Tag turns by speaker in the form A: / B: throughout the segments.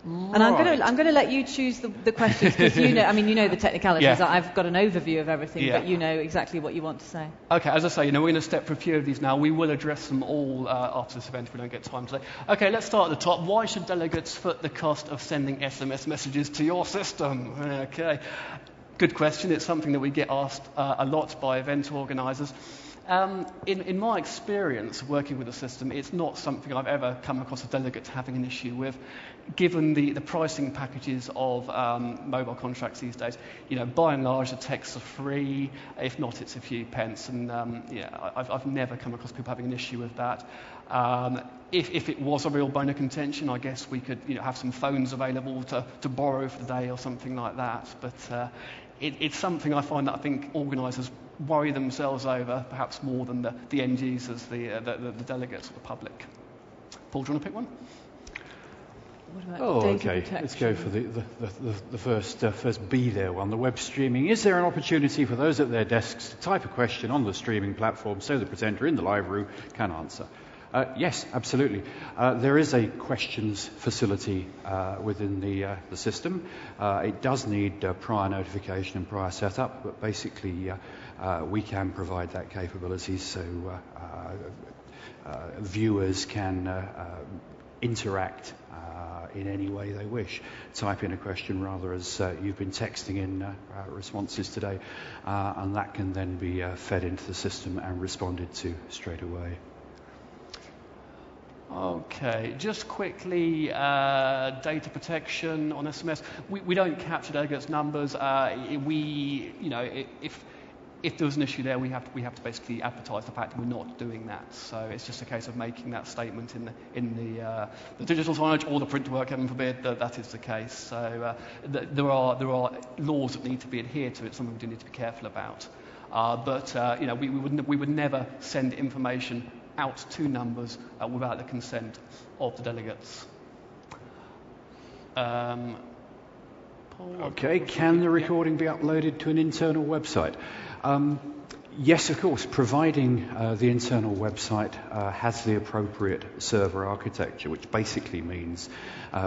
A: And I'm going to let you choose the questions, because you know the technicalities.
B: Yeah.
A: I've got an overview of everything,
B: Yeah.
A: but you know exactly what you want to say.
B: Okay, as I say, we're going to step through a few of these now. We will address them all after this event if we don't get time today. Okay, let's start at the top. Why should delegates foot the cost of sending SMS messages to your system? Okay, good question. It's something that we get asked a lot by event organisers. In my experience working with the system, it's not something I've ever come across a delegate having an issue with, given the pricing packages of mobile contracts these days. By and large, the texts are free. If not, it's a few pence. And I've never come across people having an issue with that. If it was a real bone of contention, I guess we could have some phones available to borrow for the day or something like that. But it's something I find that I think organisers worry themselves over, perhaps more than the end users, the delegates or the public. Paul, do you want to pick one?
A: What about data
C: okay.
A: protection?
C: Let's go for the first B there one, the web streaming. Is there an opportunity for those at their desks to type a question on the streaming platform so the presenter in the live room can answer? Yes, absolutely. There is a questions facility within the system. It does need prior notification and prior setup, but basically we can provide that capability so viewers can interact in any way they wish. Type in a question rather, as you've been texting in responses today, and that can then be fed into the system and responded to straight away.
B: Okay, just quickly, data protection on SMS. We don't capture delegates' numbers. If there was an issue there, we have to basically advertise the fact that we're not doing that. So it's just a case of making that statement in the digital signage or the print work, heaven forbid, that is the case. So there are laws that need to be adhered to. It's something we do need to be careful about. But we would never send information out to numbers without the consent of the delegates. Paul,
C: okay, can the recording be uploaded to an internal website? Yes, of course, providing the internal website has the appropriate server architecture, which basically means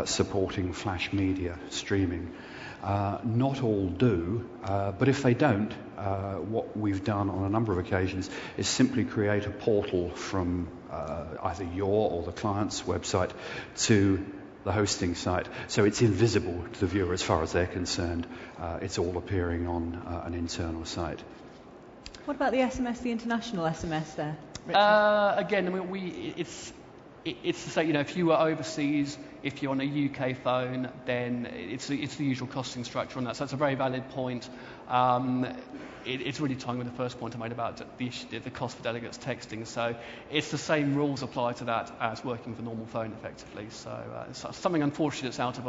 C: supporting flash media streaming. Not all do, but if they don't, what we've done on a number of occasions is simply create a portal from either your or the client's website to the hosting site, so it's invisible to the viewer as far as they're concerned. It's all appearing on an internal site.
A: What about the SMS, the international SMS there, Richard?
B: Again, it's to say, if you were overseas, if you're on a UK phone, then it's the usual costing structure on that. So that's a very valid point. It's really tying with the first point I made about the cost for delegates texting. So it's the same rules apply to that as working with a normal phone, effectively. So it's something unfortunate that's out of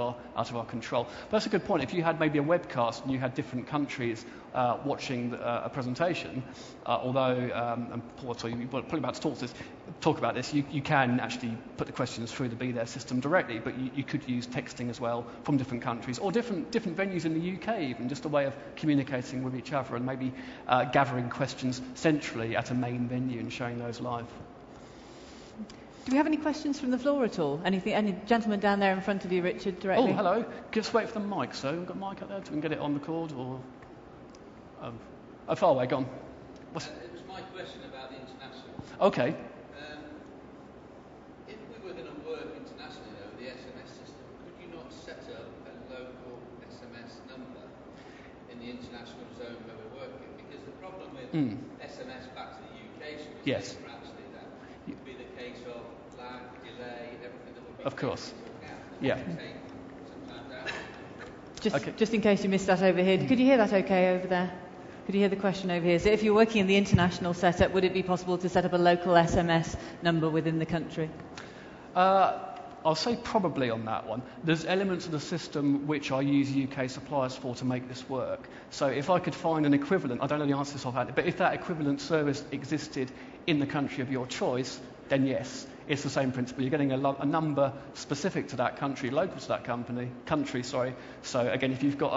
B: our control. But that's a good point. If you had maybe a webcast and you had different countries watching a presentation, although and Paul, you're probably about to talk about this, you can actually put the questions through the Be There system directly, but you could use texting as well from different countries or different venues in the UK, even just a way of communicating with each other and maybe gathering questions centrally at a main venue and showing those live.
A: Do we have any questions from the floor at all? Anything? Any gentleman down there in front of you, Richard, directly?
B: Oh, hello. Just wait for the mic, so we've got a mic up there so we can get it on the cord, or far away, gone.
D: It was my question about the international.
B: Okay.
D: If we were going to work internationally over the SMS system, could you not set up a local SMS number in the international zone where we're working? Because the problem with SMS back to the UK
B: Yes.
D: actually that would be the case of lag, delay, everything that would be
B: Of course.
D: Yeah.
A: Just in case you missed that over here, could you hear that okay over there? Could you hear the question over here? So if you're working in the international setup, would it be possible to set up a local SMS number within the country?
B: I'll say probably on that one. There's elements of the system which I use UK suppliers for to make this work. So if I could find an equivalent, I don't know the answer to this offhand, but if that equivalent service existed in the country of your choice, then yes, it's the same principle. You're getting a number specific to that country, local to that country. So again, if you've got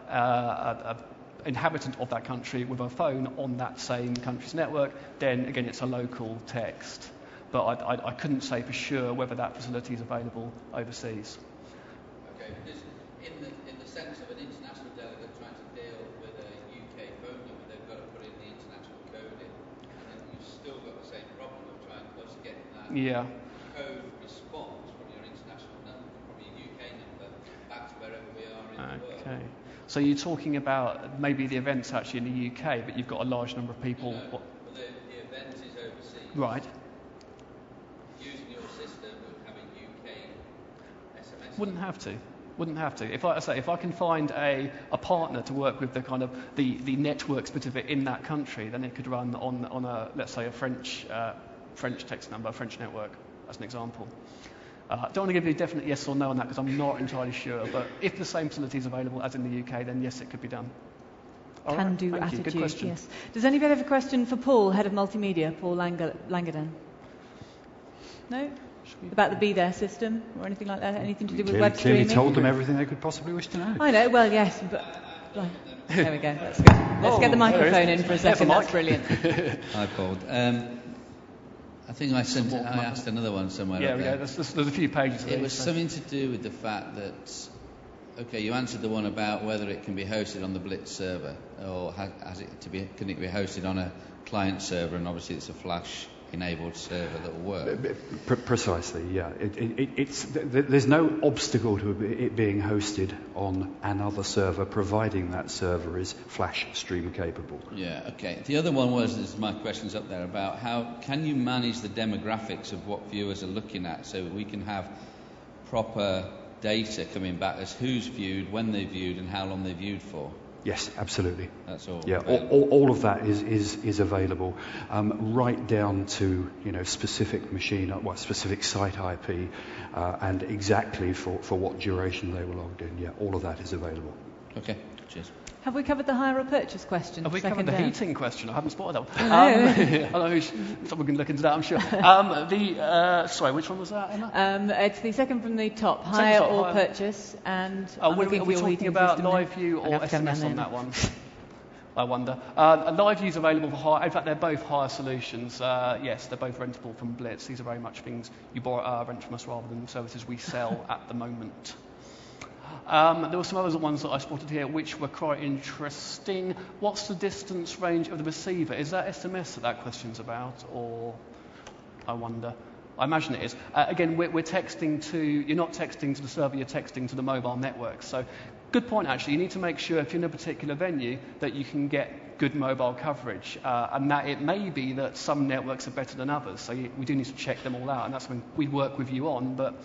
B: a inhabitant of that country with a phone on that same country's network, then again it's a local text. But I couldn't say for sure whether that facility is available overseas.
D: Okay, still got the same problem of trying to just get that code response from your international number, from your UK number, back to wherever we are in the world.
B: Okay. So you're talking about maybe the event's actually in the UK, but you've got a large number of people.
D: No, well, the event is overseas.
B: Right.
D: Using your system would have a UK SMS.
B: Wouldn't have to. If I can find a partner to work with the kind of the network specific in that country, then it could run on a, let's say, a French text number, a French network, as an example. I don't want to give you a definite yes or no on that because I'm not entirely sure. But if the same facility is available as in the UK, then yes, it could be done.
A: Can-do
B: Thank
A: attitude.
B: you. Good question.
A: Yes. Does anybody have a question for Paul, head of Multimedia, Paul Landergan? No? About the Be There system or anything like that? Anything to do with web streaming?
C: Clearly told them everything they could possibly wish to know.
A: I know. Well, yes, but there we go. That's good. Let's get the microphone in for a second. That's brilliant.
E: Hi, Paul. I think I asked another one somewhere.
B: Yeah, there's a few pages.
E: It was something to do with the fact that, you answered the one about whether it can be hosted on the Blitz server or can it be hosted on a client server, and obviously it's a Flash-enabled server that will work.
C: Precisely, yeah. There's no obstacle to it being hosted on another server, providing that server is Flash stream capable.
E: Yeah, okay. The other one was, my question's up there, about how can you manage the demographics of what viewers are looking at so we can have proper data coming back as who's viewed, when they viewed, and how long they viewed for.
C: Yes, absolutely.
E: That's all.
C: Yeah, all of that is available, right down to specific specific site IP, and exactly for what duration they were logged in. Yeah, all of that is available.
E: Okay, cheers.
A: Have we covered the hire or purchase question?
B: Have we covered the heating question? I haven't spotted that one. Someone can look into that, I'm sure. Sorry, which one was that, Emma?
A: It's the second from the top, hire or purchase. And
B: are we talking about live view or SMS on that one? I wonder. Live view is available for hire. In fact, they're both hire solutions. Yes, they're both rentable from Blitz. These are very much things you rent from us rather than services we sell at the moment. There were some other ones that I spotted here which were quite interesting. What's the distance range of the receiver? Is that SMS that question's about, or I wonder? I imagine it is. Again, we're texting to, you're not texting to the server, you're texting to the mobile network. So, good point actually. You need to make sure if you're in a particular venue that you can get good mobile coverage, and that it may be that some networks are better than others. So we do need to check them all out, and that's when we work with you on. But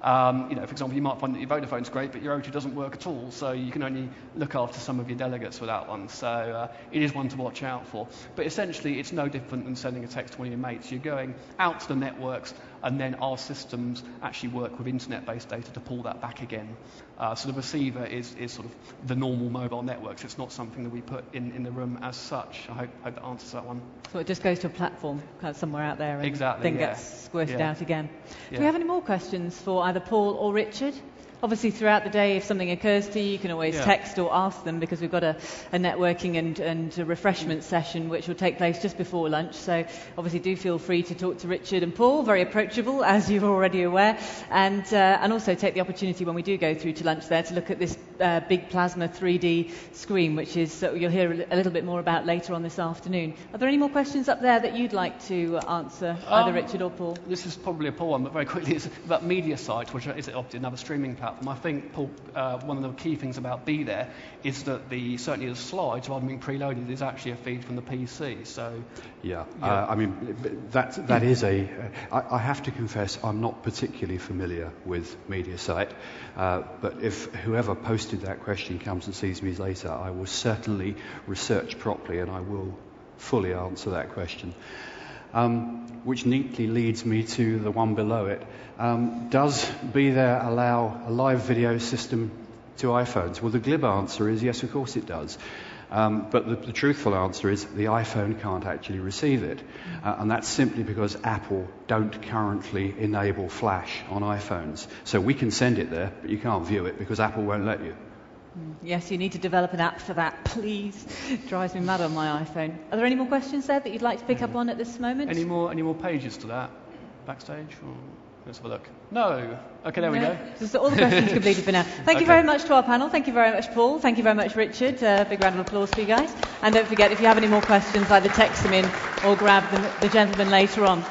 B: for example, you might find that your Vodafone's great, but your O2 doesn't work at all, so you can only look after some of your delegates with that one. So it is one to watch out for. But essentially, it's no different than sending a text to one of your mates. You're going out to the networks, and then our systems actually work with internet-based data to pull that back again. So the receiver is sort of the normal mobile networks. It's not something that we put in the room as such. I hope that answers that one.
A: So it just goes to a platform somewhere out there and then gets squirted out again. Do we have any more questions for either Paul or Richard? Obviously, throughout the day, if something occurs to you, you can always text or ask them, because we've got a networking and a refreshment session which will take place just before lunch. So obviously do feel free to talk to Richard and Paul, very approachable, as you're already aware, and also take the opportunity when we do go through to lunch there to look at this big plasma 3D screen, which is you'll hear a little bit more about later on this afternoon. Are there any more questions up there that you'd like to answer, either Richard or Paul?
B: This is probably a Paul one, but very quickly, it's about MediaSite, which is obviously another streaming platform. I think, Paul, one of the key things about Be There is that certainly the slides, rather than being preloaded, is actually a feed from the PC. So,
C: I mean, that is I have to confess, I'm not particularly familiar with MediaSite, but if whoever posted that question comes and sees me later, I will certainly research properly and I will fully answer that question. Which neatly leads me to the one below it. Does Be There allow a live video system to iPhones? Well, the glib answer is yes, of course it does. But the truthful answer is the iPhone can't actually receive it. And that's simply because Apple don't currently enable Flash on iPhones. So we can send it there, but you can't view it because Apple won't let you.
A: Yes, you need to develop an app for that, please. Drives me mad on my iPhone. Are there any more questions there that you'd like to pick up on at this moment?
B: Any more pages to that? Backstage? Or let's have a look. No. Okay, there we go.
A: So all the questions completed for now. Thank you very much to our panel. Thank you very much, Paul. Thank you very much, Richard. Big round of applause for you guys. And don't forget, if you have any more questions, either text them in or grab the gentleman later on.